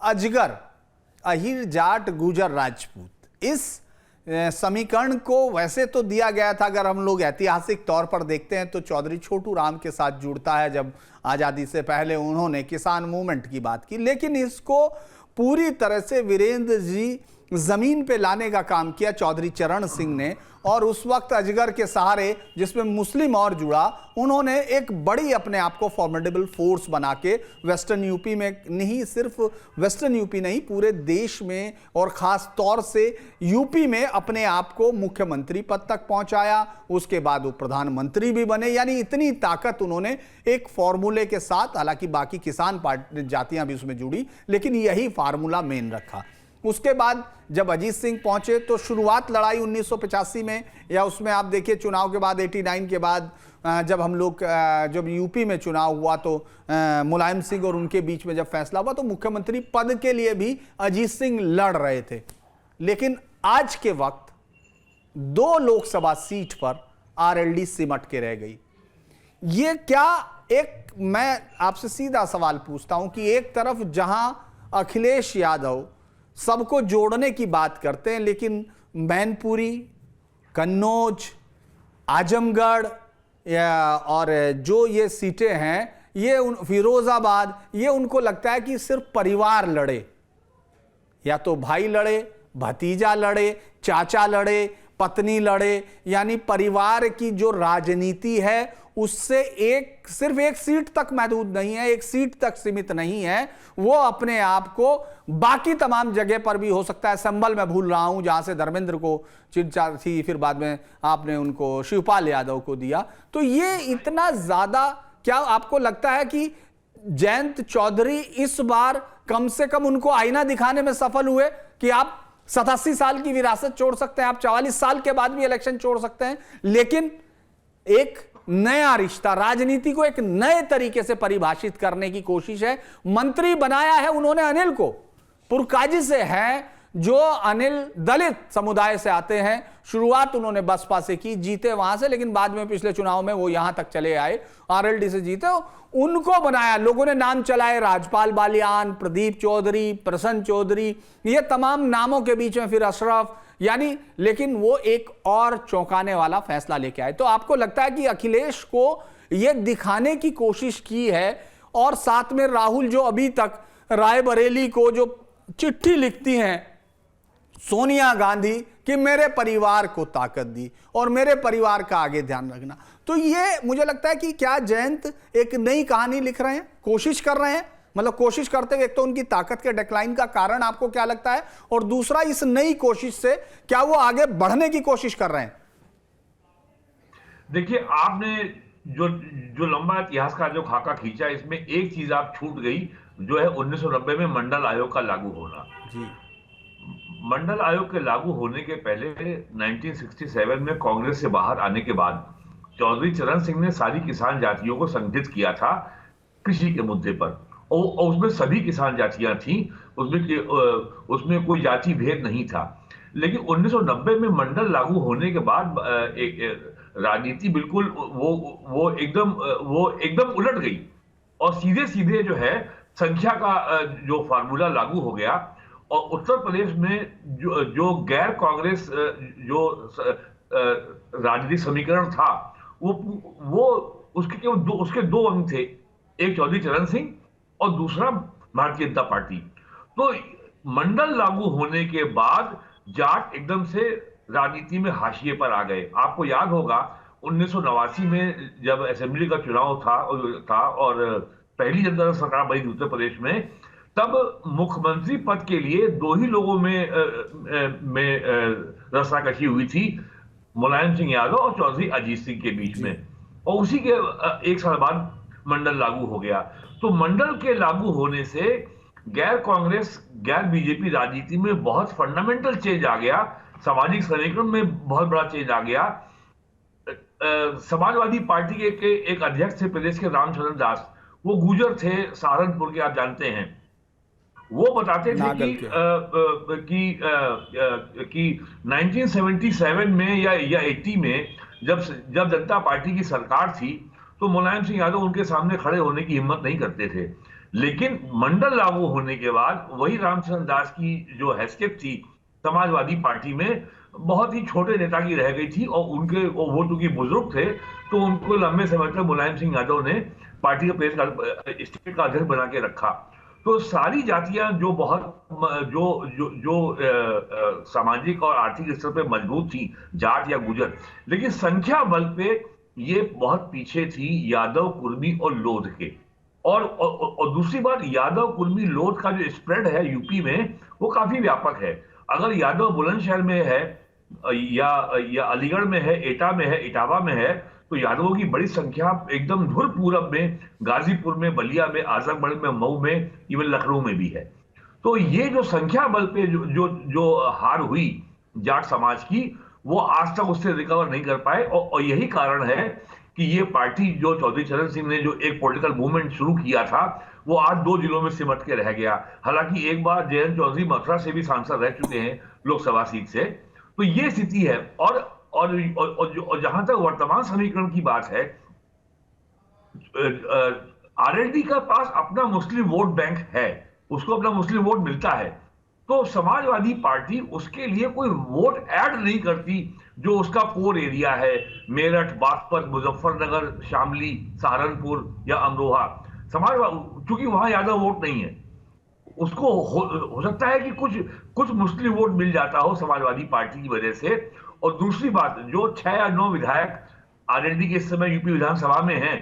अजगर, अहिर, जाट, गुजर, राजपूत, इस समीकरण को वैसे तो दिया गया था, अगर हम लोग ऐतिहासिक तौर पर देखते हैं तो चौधरी छोटू राम के साथ जुड़ता है जब आज़ादी से पहले उन्होंने किसान मूवमेंट की बात की, लेकिन इसको पूरी तरह से वीरेंद्र जी जमीन पे लाने का काम किया चौधरी चरण सिंह ने। और उस वक्त अजगर के सहारे, जिसमें मुस्लिम और जुड़ा, उन्होंने एक बड़ी अपने आप को फॉर्मिडेबल फोर्स बना के वेस्टर्न यूपी में नहीं, सिर्फ वेस्टर्न यूपी नहीं, पूरे देश में और ख़ास तौर से यूपी में अपने आप को मुख्यमंत्री पद तक पहुंचाया। उसके बाद वो प्रधानमंत्री भी बने। यानी इतनी ताकत उन्होंने एक फॉर्मूले के साथ, हालांकि बाकी किसान पार्टी जातियां भी उसमें जुड़ी, लेकिन यही फार्मूला मेन रखा। उसके बाद जब अजीत सिंह पहुंचे तो शुरुआत लड़ाई 1985 में, या उसमें आप देखिए चुनाव के बाद 89 के बाद जब हम लोग जब यूपी में चुनाव हुआ तो मुलायम सिंह और उनके बीच में जब फैसला हुआ तो मुख्यमंत्री पद के लिए भी अजीत सिंह लड़ रहे थे। लेकिन आज के वक्त 2 लोकसभा सीट पर आरएलडी सिमट के रह गई। ये क्या, एक मैं आपसे सीधा सवाल पूछता हूं कि एक तरफ जहां अखिलेश यादव सबको जोड़ने की बात करते हैं, लेकिन मैनपुरी, कन्नौज, आजमगढ़ और जो ये सीटें हैं, ये फिरोजाबाद, ये उनको लगता है कि सिर्फ परिवार लड़े, या तो भाई लड़े, भतीजा लड़े, चाचा लड़े, पत्नी लड़े, यानी परिवार की जो राजनीति है उससे सिर्फ एक सीट तक महदूद नहीं है, एक सीट तक सीमित नहीं है। वो अपने आप को बाकी तमाम जगह पर भी, हो सकता है संभल में भूल रहा हूं जहां से धर्मेंद्र को चिंता थी, फिर बाद में आपने उनको शिवपाल यादव को दिया। तो ये इतना ज्यादा, क्या आपको लगता है कि जयंत चौधरी इस बार कम से कम उनको आईना दिखाने में सफल हुए कि आप 87 साल की विरासत छोड़ सकते हैं, आप 44 साल के बाद भी इलेक्शन छोड़ सकते हैं, लेकिन एक नया रिश्ता, राजनीति को एक नए तरीके से परिभाषित करने की कोशिश है। मंत्री बनाया है उन्होंने अनिल को, पुरकाजी से है, जो अनिल दलित समुदाय से आते हैं। शुरुआत उन्होंने बसपा से की, जीते वहां से, लेकिन बाद में पिछले चुनाव में वो यहां तक चले आए, आरएलडी से जीते। उनको बनाया, लोगों ने नाम चलाए, राजपाल बालियान, प्रदीप चौधरी, प्रसन्न चौधरी, ये तमाम नामों के बीच में फिर अशरफ, यानी, लेकिन वो एक और चौंकाने वाला फैसला लेके आए। तो आपको लगता है कि अखिलेश को ये दिखाने की कोशिश की है, और साथ में राहुल जो अभी तक रायबरेली को जो चिट्ठी लिखती हैं सोनिया गांधी कि मेरे परिवार को ताकत दी और मेरे परिवार का आगे ध्यान रखना, तो ये मुझे लगता है कि क्या जयंत एक नई कहानी लिख रहे हैं, कोशिश कर रहे हैं, मतलब कोशिश करते हुए। एक तो उनकी ताकत के डिक्लाइन का कारण आपको क्या लगता है, और दूसरा इस नई कोशिश से क्या वो आगे बढ़ने की कोशिश कर रहे हैं? देखिए, आपने जो लंबा इतिहास का जो खाका खींचा, इसमें एक चीज आप छूट गई, जो है 1990 में मंडल आयोग का लागू होना। जी। मंडल आयोग के लागू होने के पहले 1967 में कांग्रेस से बाहर आने के बाद चौधरी चरण सिंह ने सारी किसान जातियों को संगठित किया था कृषि के मुद्दे पर, और उसमें सभी किसान जातियां थीं, उसमें कोई जाति भेद नहीं था। लेकिन 1990 में मंडल लागू होने के बाद एक राजनीति बिल्कुल वो एकदम उलट गई, और सीधे सीधे जो है संख्या का जो फार्मूला लागू हो गया। और उत्तर प्रदेश में जो गैर कांग्रेस जो राजनीतिक समीकरण था, वो उसके दो अंग थे, एक चौधरी चरण सिंह और दूसरा भारतीय जनता पार्टी। तो मंडल लागू होने के बाद जाट एकदम से राजनीति में हाशिए पर आ गए। आपको याद होगा 1989 में जब असेंबली का चुनाव था और पहली जनता सरकार बनी उत्तर प्रदेश में, तब मुख्यमंत्री पद के लिए 2 ही लोगों में रस्साकशी हुई थी, मुलायम सिंह यादव और चौधरी अजीत सिंह के बीच में, और उसी के 1 साल बाद मंडल लागू हो गया। तो मंडल के लागू होने से गैर कांग्रेस गैर बीजेपी राजनीति में बहुत फंडामेंटल चेंज आ गया, सामाजिक समीकरण में बहुत बड़ा चेंज आ गया। समाजवादी पार्टी के एक अध्यक्ष थे प्रदेश के रामचंद्र दास, वो गुजर थे, सहारनपुर के, आप जानते हैं। वो बताते थे कि 1977 में या 80 में जब जनता पार्टी की सरकार थी, तो मुलायम सिंह यादव उनके सामने खड़े होने की हिम्मत नहीं करते थे, लेकिन मंडल लागू होने के बाद वही रामचंद्र दास की जो हैसियत थी समाजवादी पार्टी में, बहुत ही छोटे नेता की रह गई थी, और वो चूंकि बुजुर्ग थे तो उनको लंबे समय तक मुलायम सिंह यादव ने पार्टी का स्टेट का अध्यक्ष बना के रखा। तो सारी जातियां जो बहुत जो जो जो सामाजिक और आर्थिक स्तर पे मजबूत थी, जाट या गुजर, लेकिन संख्या बल पे ये बहुत पीछे थी यादव, कुर्मी और लोध के। और दूसरी बात, यादव, कुर्मी, लोध का जो स्प्रेड है यूपी में वो काफी व्यापक है। अगर यादव बुलंदशहर में है या अलीगढ़ में है, एटा में है, इटावा में है, तो यादवों की बड़ी संख्या एकदम धुर पूरब में, गाजीपुर में, बलिया में, आजमगढ़ में, मऊ में, इवन लखनऊ में भी है। तो ये जो संख्या बल पे जो हार हुई जाट समाज की, वो आज तक उससे रिकवर नहीं कर पाए। और यही कारण है कि ये पार्टी जो चौधरी चरण सिंह ने जो एक पॉलिटिकल मूवमेंट शुरू किया था, वो आज 2 जिलों में सिमट के रह गया। हालांकि एक बार जयंत चौधरी मथुरा से भी सांसद रह चुके हैं लोकसभा सीट से। तो ये स्थिति है। और जहां तक वर्तमान समीकरण की बात है, आरएलडी का पास अपना मुस्लिम वोट बैंक है, उसको अपना मुस्लिम वोट मिलता है, तो समाजवादी पार्टी उसके लिए कोई वोट ऐड नहीं करती जो उसका कोर एरिया है, मेरठ, बागपत, मुजफ्फरनगर, शामली, सहारनपुर या अमरोहा। समाजवादी चूंकि वहां यादव वोट नहीं है, उसको हो सकता है कि कुछ मुस्लिम वोट मिल जाता हो समाजवादी पार्टी की वजह से। और दूसरी बात, जो 6 या 9 विधायक आरएलडी के इस समय यूपी विधानसभा में हैं,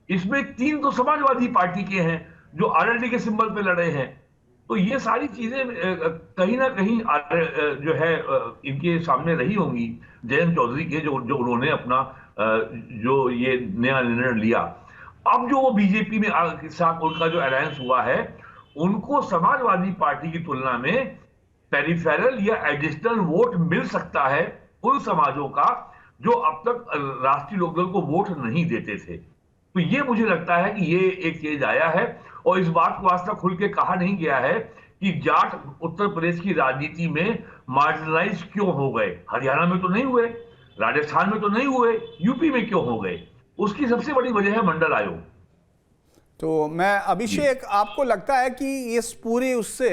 इसमें 3 तो समाजवादी पार्टी के हैं जो आरएलडी के सिंबल पे लड़े हैं। तो ये सारी चीजें कहीं ना कहीं जो है इनके सामने रही होंगी जयंत चौधरी के, जो उन्होंने अपना जो ये नया निर्णय लिया। अब जो वो बीजेपी में के साथ उनका जो अलायंस हुआ है, उनको समाजवादी पार्टी की तुलना में पेरिफेरल या एडिशनल वोट मिल सकता है उन समाजों का जो अब तक राष्ट्रीय लोकदल को वोट नहीं देते थे। तो ये मुझे लगता है कि ये एक चीज आया है। और इस बात को आज तक खुल के कहा नहीं गया है कि जाट उत्तर प्रदेश की राजनीति में मार्जिनलाइज क्यों हो गए। हरियाणा में तो नहीं हुए, राजस्थान में तो नहीं हुए, यूपी में क्यों हो गए? उसकी सबसे बड़ी वजह है मंडल आयोग। तो मैं अभिषेक, आपको लगता है कि इस पूरी उससे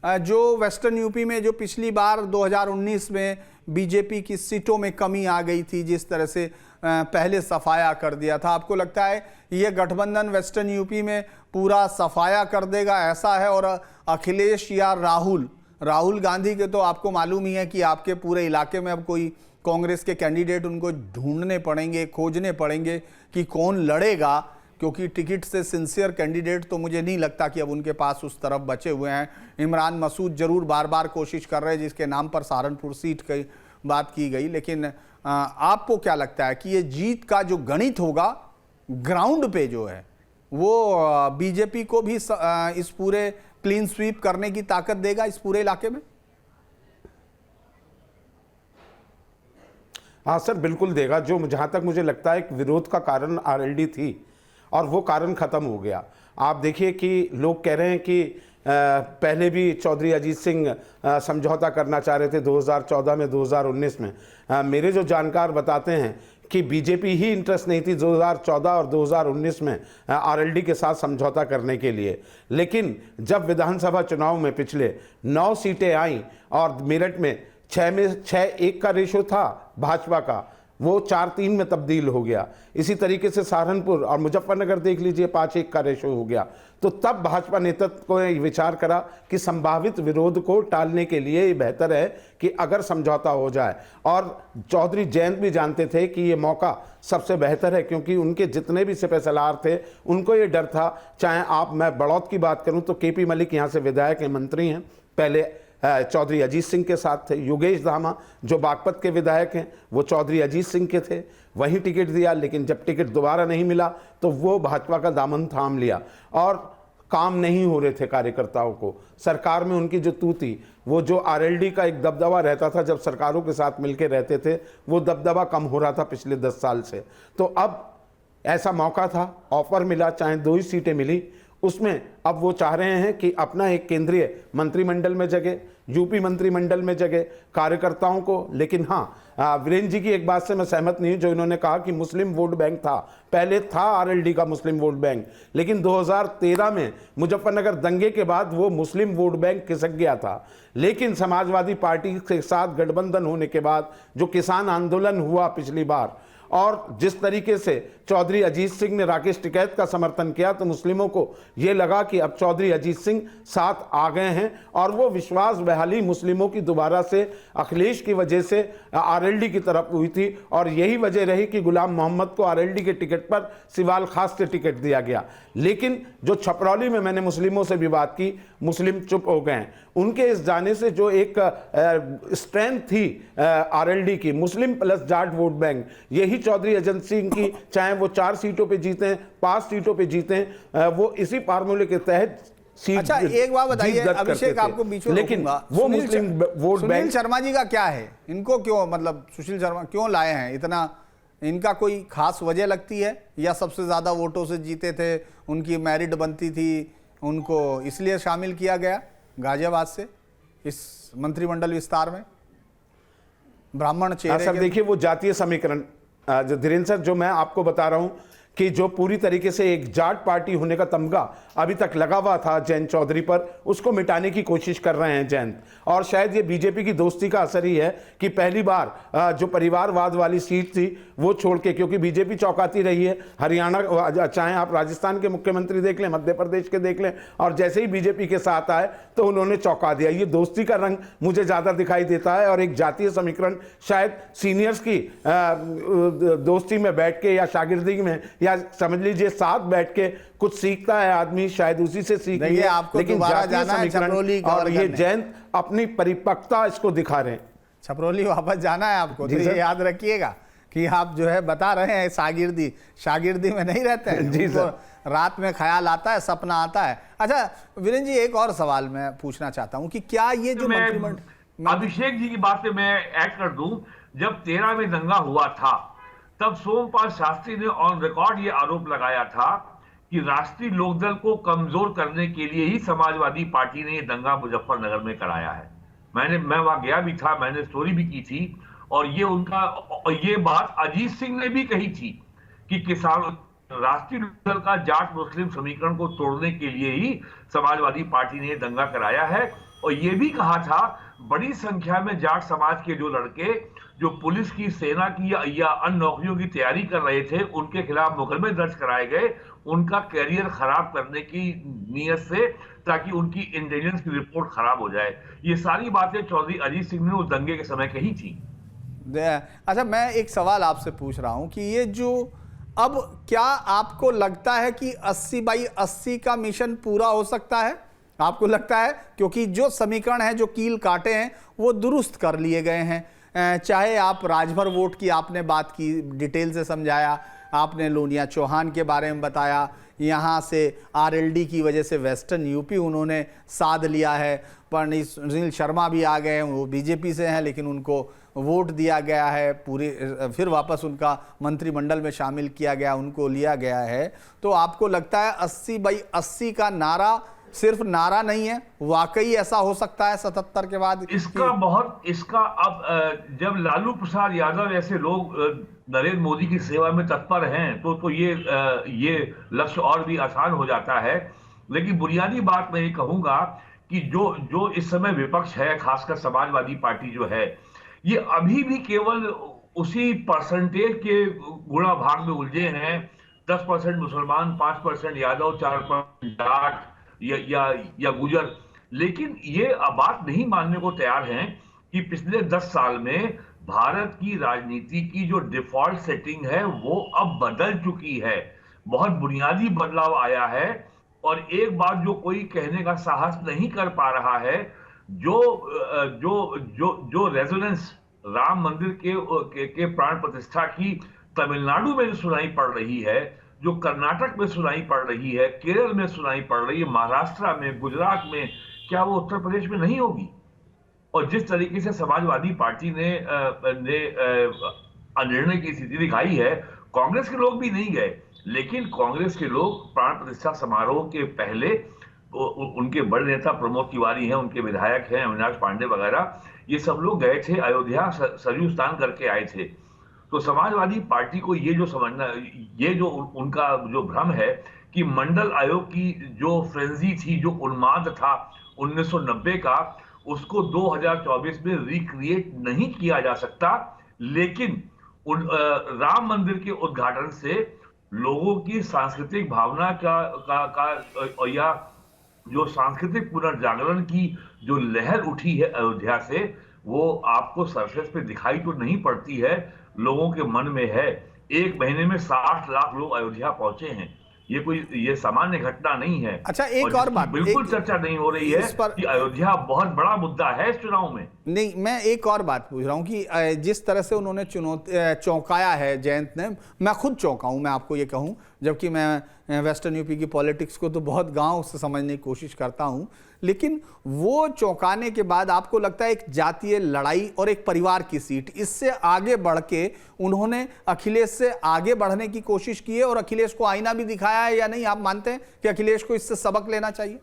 जो वेस्टर्न यूपी में जो पिछली बार 2019 में बीजेपी की सीटों में कमी आ गई थी, जिस तरह से पहले सफाया कर दिया था, आपको लगता है ये गठबंधन वेस्टर्न यूपी में पूरा सफाया कर देगा, ऐसा है? और अखिलेश या राहुल गांधी के तो आपको मालूम ही है कि आपके पूरे इलाके में अब कोई कांग्रेस के कैंडिडेट उनको ढूंढने पड़ेंगे, खोजने पड़ेंगे कि कौन लड़ेगा, क्योंकि टिकट से सिंसियर कैंडिडेट तो मुझे नहीं लगता कि अब उनके पास उस तरफ बचे हुए हैं। इमरान मसूद जरूर बार बार कोशिश कर रहे हैं, जिसके नाम पर सहारनपुर सीट की बात की गई, लेकिन आपको क्या लगता है कि ये जीत का जो गणित होगा ग्राउंड पे जो है, वो बीजेपी को भी इस पूरे क्लीन स्वीप करने की ताकत देगा इस पूरे इलाके में? हाँ सर, बिल्कुल देगा। जो जहाँ तक मुझे लगता है एक विरोध का कारण आरएलडी थी और वो कारण ख़त्म हो गया। आप देखिए कि लोग कह रहे हैं कि पहले भी चौधरी अजीत सिंह समझौता करना चाह रहे थे 2014 में, 2019 में। मेरे जो जानकार बताते हैं कि बीजेपी ही इंटरेस्ट नहीं थी 2014 और 2019 में आरएलडी के साथ समझौता करने के लिए। लेकिन जब विधानसभा चुनाव में पिछले 9 सीटें आईं और मेरठ में 6 में 6-1 का रेशो था भाजपा का, वो 4-3 में तब्दील हो गया। इसी तरीके से सहारनपुर और मुजफ्फरनगर देख लीजिए, 5-1 का रेशो हो गया। तो तब भाजपा नेतृत्व को विचार करा कि संभावित विरोध को टालने के लिए ये बेहतर है कि अगर समझौता हो जाए। और चौधरी जयंत भी जानते थे कि ये मौका सबसे बेहतर है, क्योंकि उनके जितने भी सिपहसालार थे उनको ये डर था, चाहे मैं बड़ौत की बात करूं तो केपी मलिक यहाँ से विधायक हैं, मंत्री हैं, पहले चौधरी अजीत सिंह के साथ थे। योगेश धामा जो बागपत के विधायक हैं वो चौधरी अजीत सिंह के थे, वही टिकट दिया। लेकिन जब टिकट दोबारा नहीं मिला तो वो भाजपा का दामन थाम लिया और काम नहीं हो रहे थे कार्यकर्ताओं को। सरकार में उनकी जो तू थी, वो जो आरएलडी का एक दबदबा रहता था जब सरकारों के साथ मिलकर रहते थे, वो दबदबा कम हो रहा था पिछले 10 साल से। तो अब ऐसा मौका था, ऑफर मिला, चाहे 2 ही सीटें मिली उसमें अब वो चाह रहे हैं कि अपना एक केंद्रीय मंत्रिमंडल में जगह, यूपी मंत्रिमंडल में जगह कार्यकर्ताओं को। लेकिन हाँ, वीरेंद्र जी की एक बात से मैं सहमत नहीं हूं जो इन्होंने कहा कि मुस्लिम वोट बैंक था, पहले था आरएलडी का मुस्लिम वोट बैंक, लेकिन 2013 में मुजफ्फरनगर दंगे के बाद वो मुस्लिम वोट बैंक खिसक गया था। लेकिन समाजवादी पार्टी के साथ गठबंधन होने के बाद जो किसान आंदोलन हुआ पिछली बार, और जिस तरीके से चौधरी अजीत सिंह ने राकेश टिकैत का समर्थन किया, तो मुस्लिमों को यह लगा कि अब चौधरी अजीत सिंह साथ आ गए हैं, और वो विश्वास बहाली मुस्लिमों की दोबारा से अखिलेश की वजह से आरएलडी की तरफ हुई थी। और यही वजह रही कि गुलाम मोहम्मद को आरएलडी के टिकट पर सिवाल खास से टिकट दिया गया। लेकिन जो छपरौली में मैंने मुस्लिमों से भी बात की, मुस्लिम चुप हो गए हैं। उनके इस जाने से जो एक स्ट्रेंथ थी आरएलडी की, Muslim plus Jat vote bank, यही चौधरी अजीत सिंह की, चाहे वो 4 सीटों पे जीते, 5 सीटों पे जीते, वो इसी फार्मूले के तहत सीट। अच्छा, एक बात बताइए अभिषेक, आपको बीच में लेकिन वो मुस्लिम वोट बैंक, सुनील शर्मा जी का क्या है? इनको क्यों, मतलब सुशील शर्मा क्यों लाए हैं? इतना इनका कोई खास वजह लगती है, या सबसे ज्यादा वोटों से जीते थे, उनकी मेरिट बनती थी, उनको इसलिए शामिल किया गया गाजियाबाद से इस मंत्रिमंडल विस्तार में? ब्राह्मण चेहरे सर देखिए, वो जातीय समीकरण जो धीरेन्द्र सर, जो मैं आपको बता रहा हूं कि जो पूरी तरीके से एक जाट पार्टी होने का तमगा अभी तक लगा हुआ था जयंत चौधरी पर, उसको मिटाने की कोशिश कर रहे हैं जयंत। और शायद ये बीजेपी की दोस्ती का असर ही है कि पहली बार जो परिवारवाद वाली सीट थी वो छोड़ के, क्योंकि बीजेपी चौंकाती रही है, हरियाणा चाहे आप राजस्थान के मुख्यमंत्री देख लें, मध्य प्रदेश के देख लें, और जैसे ही बीजेपी के साथ आए तो उन्होंने चौंका दिया। ये दोस्ती का रंग मुझे ज़्यादा दिखाई देता है, और एक जातीय समीकरण शायद सीनियर्स की दोस्ती में बैठ के, या शागिर्दी में, या समझ लीजिए साथ बैठ के कुछ सीखता है आदमी, शायद उसी से सीख लिया। आपको लेकिन दोबारा जातीय जाना है छपरौली समीकरण, और ये जयंत अपनी परिपक्वता इसको दिखा रहे हैं। छपरौली वापस जाना है आपको, तो ये याद रखिएगा कि आप जो है बता रहे हैं शागिर्दी में नहीं रहते हैं जी सर, रात में ख्याल आता है, सपना आता है। अच्छा वीरेंद्र जी, एक और सवाल मैं पूछना चाहता हूं कि क्या ये जो मंत्रिमंडल, अभिषेक जी की बात से मैं ऐड कर दूं, जब 13 में दंगा हुआ था तब सोमपाल शास्त्री ने ऑन रिकॉर्ड ये आरोप लगाया था कि राष्ट्रीय लोकदल को कमजोर करने के लिए ही समाजवादी पार्टी ने ये दंगा मुजफ्फरनगर में कराया है। मैं वहां गया भी था, मैंने स्टोरी भी की थी, और ये बात अजीत सिंह ने भी कही थी कि किसान राष्ट्रीय लोकदल का जाट मुस्लिम समीकरण को तोड़ने के लिए ही समाजवादी पार्टी ने दंगा कराया है। और यह भी कहा था बड़ी संख्या में जाट समाज के जो लड़के जो पुलिस की, सेना की या अन्य नौकरियों की तैयारी कर रहे थे, उनके खिलाफ मुकदमे दर्ज कराए गए, उनका कैरियर खराब करने की नीयत से, ताकि उनकी इंटेलिजेंस की रिपोर्ट खराब हो जाए। ये सारी बातें चौधरी अजीत सिंह ने उस दंगे के समय कही थी। अच्छा, मैं एक सवाल आपसे पूछ रहा हूं कि ये जो अब, क्या आपको लगता है कि 80/80 का मिशन पूरा हो सकता है? आपको लगता है? क्योंकि जो समीकरण है, जो कील काटे हैं, वो दुरुस्त कर लिए गए हैं। चाहे आप राजभर वोट की आपने बात की, डिटेल से समझाया आपने, लोनिया चौहान के बारे में बताया, यहाँ से आरएलडी की वजह से वेस्टर्न यूपी उन्होंने साध लिया है, पर सुनील शर्मा भी आ गए हैं, वो बीजेपी से हैं, लेकिन उनको वोट दिया गया है, पूरे फिर वापस उनका मंत्रिमंडल में शामिल किया गया, उनको लिया गया है। तो आपको लगता है 80/80 का नारा सिर्फ नारा नहीं है, वाकई ऐसा हो सकता है 77 के बाद? इसका अब जब लालू प्रसाद यादव ऐसे लोग नरेंद्र मोदी की सेवा में तत्पर हैं, तो ये लक्ष्य और भी आसान हो जाता है। लेकिन बुनियादी बात मैं ये कहूंगा कि जो इस समय विपक्ष है, खासकर समाजवादी पार्टी जो है, ये अभी भी केवल उसी परसेंटेज के गुणा भाग में उलझे हैं। 10% मुसलमान, 5% यादव, 4% जाट या गुजर। लेकिन ये बात नहीं मानने को तैयार हैं कि पिछले 10 साल में भारत की राजनीति की जो डिफॉल्ट सेटिंग है वो अब बदल चुकी है। बहुत बुनियादी बदलाव आया है, और एक बात जो कोई कहने का साहस नहीं कर पा रहा है, जो रेजोनेंस राम मंदिर के प्राण प्रतिष्ठा की तमिलनाडु में सुनाई पड़ रही है, जो कर्नाटक में सुनाई पड़ रही है, केरल में सुनाई पड़ रही है, महाराष्ट्र में, गुजरात में, क्या वो उत्तर प्रदेश में नहीं होगी? और जिस तरीके से समाजवादी पार्टी ने अनिर्णय की स्थिति दिखाई है, कांग्रेस के लोग भी नहीं गए। लेकिन कांग्रेस के लोग प्राण प्रतिष्ठा समारोह के पहले उनके बड़े नेता प्रमोद तिवारी हैं, उनके विधायक हैं अविनाश पांडे वगैरह, ये सब लोग गए थे अयोध्या, सरयू स्नान करके आए थे। तो समाजवादी पार्टी को ये जो समझना, ये जो उनका जो भ्रम है कि मंडल आयोग की जो फ्रेंजी थी, जो उन्माद था 1990 का, उसको 2024 में रिक्रिएट नहीं किया जा सकता। लेकिन राम मंदिर के उद्घाटन से लोगों की सांस्कृतिक भावना का या जो सांस्कृतिक पुनर्जागरण की जो लहर उठी है अयोध्या से, वो आपको सरफेस पे दिखाई तो नहीं पड़ती है, लोगों के मन में है। 1 महीने में 60 लाख लोग अयोध्या पहुंचे हैं, ये सामान्य घटना नहीं है। अच्छा, एक और बात बिल्कुल चर्चा नहीं हो रही है कि अयोध्या बहुत बड़ा मुद्दा है इस चुनाव में। नहीं, मैं एक और बात पूछ रहा हूं कि जिस तरह से उन्होंने चौंकाया है जयंत ने, मैं खुद चौंका हूं, मैं आपको ये कहूं, जबकि मैं वेस्टर्न यूपी की पॉलिटिक्स को तो बहुत गांव से समझने की कोशिश करता हूं, लेकिन वो चौंकाने के बाद आपको लगता है एक जातीय लड़ाई और एक परिवार की सीट, इससे आगे बढ़ के उन्होंने अखिलेश से आगे बढ़ने की कोशिश की है और अखिलेश को आईना भी दिखाया है या नहीं? आप मानते हैं कि अखिलेश को इससे सबक लेना चाहिए?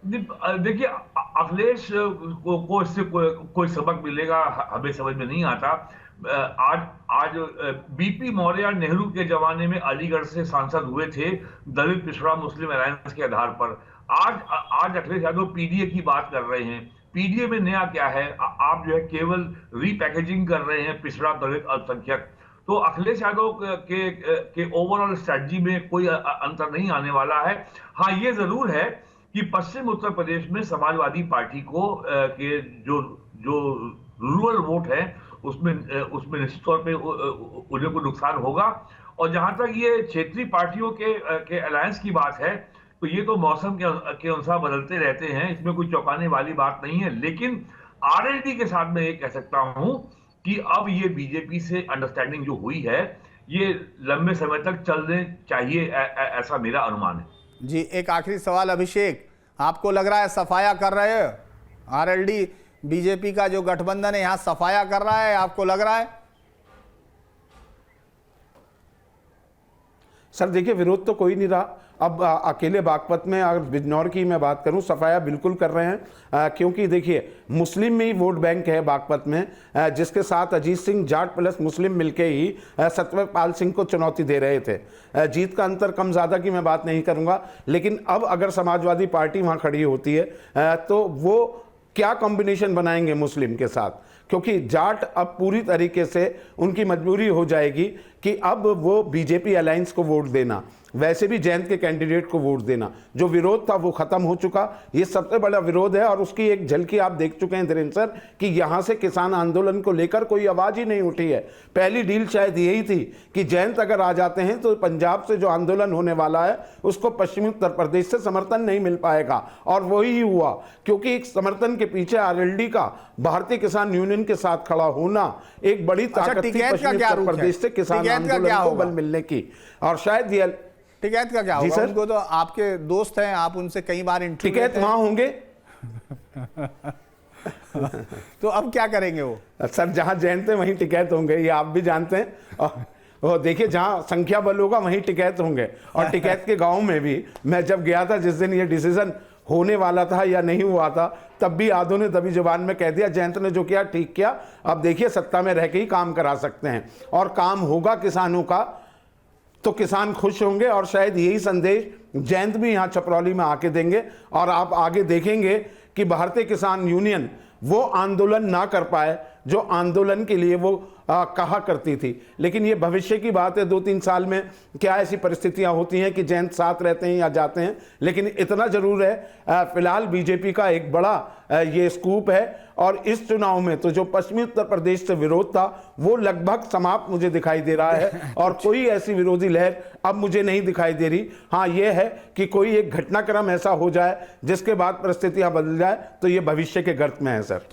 देखिए, अखिलेश को इससे कोई सबक मिलेगा हमें समझ में नहीं आता। आज बीपी मौर्य नेहरू के जमाने में अलीगढ़ से सांसद हुए थे दलित पिछड़ा मुस्लिम अलायंस के आधार पर। आज अखिलेश यादव पीडीए की बात कर रहे हैं। पीडीए में नया क्या है? आप जो है केवल रीपैकेजिंग कर रहे हैं पिछड़ा दलित अल्पसंख्यक। तो अखिलेश यादव के ओवरऑल स्ट्रेटजी में कोई अंतर नहीं आने वाला है। हाँ, ये जरूर है कि पश्चिम उत्तर प्रदेश में समाजवादी पार्टी को के जो रूरल वोट है उसमें निश्चित तौर पे उन्हें को नुकसान होगा। और जहां तक ये क्षेत्रीय पार्टियों के अलायंस की बात है, तो ये तो मौसम के अनुसार बदलते रहते हैं, इसमें कोई चौंकाने वाली बात नहीं है। लेकिन आरएलडी के साथ मैं ये कह सकता हूं कि अब ये बीजेपी से अंडरस्टैंडिंग जो हुई है, ये लंबे समय तक चलने चाहिए, ऐसा मेरा अनुमान है। जी, एक आखिरी सवाल अभिषेक, आपको लग रहा है सफाया कर रहे हो? आरएलडी बीजेपी का जो गठबंधन है यहां सफाया कर रहा है, आपको लग रहा है? सर देखिए, विरोध तो कोई नहीं रहा। अब अकेले बागपत में अगर बिजनौर की मैं बात करूं, सफाया बिल्कुल कर रहे हैं, क्योंकि देखिए मुस्लिम में ही वोट बैंक है बागपत में, जिसके साथ अजीत सिंह जाट प्लस मुस्लिम मिलके ही सत्यपाल सिंह को चुनौती दे रहे थे। जीत का अंतर कम ज़्यादा की मैं बात नहीं करूंगा, लेकिन अब अगर समाजवादी पार्टी वहाँ खड़ी होती है तो वो क्या कॉम्बिनेशन बनाएंगे मुस्लिम के साथ, क्योंकि जाट अब पूरी तरीके से उनकी मजबूरी हो जाएगी कि अब वो बीजेपी अलायंस को वोट देना, वैसे भी जयंत के कैंडिडेट को वोट देना। जो विरोध था वो खत्म हो चुका, ये सबसे बड़ा विरोध है। और उसकी एक झलकी आप देख चुके हैं धीरेन्द्र सर कि यहाँ से किसान आंदोलन को लेकर कोई आवाज़ ही नहीं उठी है। पहली डील शायद यही थी कि जयंत अगर आ जाते हैं तो पंजाब से जो आंदोलन होने वाला है उसको पश्चिमी उत्तर प्रदेश से समर्थन नहीं मिल पाएगा, और वही हुआ, क्योंकि एक समर्थन के पीछे आरएलडी का भारतीय किसान यूनियन के साथ खड़ा होना एक बड़ी ताकत थी पश्चिमी उत्तर प्रदेश से किसान आंदोलन को बल मिलने की। और शायद ये टिकैत का क्या होगा? उनको तो आपके दोस्त हैं, आप उनसे कई बार इंटरव्यू टिकैत वहां होंगे तो अब क्या करेंगे वो? सर जहां जयंत है वहीं टिकैत होंगे, ये आप भी जानते हैं। और देखिए जहां संख्या बल होगा वहीं टिकैत होंगे। और टिकैत के गांव में भी मैं जब गया था, जिस दिन ये डिसीजन होने वाला था या नहीं हुआ था, तब भी आधों ने दबी जुबान में कह दिया जयंत ने जो किया ठीक किया, अब देखिए सत्ता में रह के ही काम करा सकते हैं। और काम होगा किसानों का तो किसान खुश होंगे, और शायद यही संदेश जयंत भी यहाँ छपरौली में आके देंगे। और आप आगे देखेंगे कि भारतीय किसान यूनियन वो आंदोलन ना कर पाए जो आंदोलन के लिए वो कहा करती थी। लेकिन ये भविष्य की बात है, 2-3 साल में क्या ऐसी परिस्थितियां होती हैं कि जयंत साथ रहते हैं या जाते हैं। लेकिन इतना जरूर है, फिलहाल बीजेपी का एक बड़ा ये स्कूप है। और इस चुनाव में तो जो पश्चिमी उत्तर प्रदेश से विरोध था वो लगभग समाप्त मुझे दिखाई दे रहा है, और कोई ऐसी विरोधी लहर अब मुझे नहीं दिखाई दे रही। हाँ, ये है कि कोई एक घटनाक्रम ऐसा हो जाए जिसके बाद परिस्थितियां बदल जाए, तो ये भविष्य के गर्त में है सर।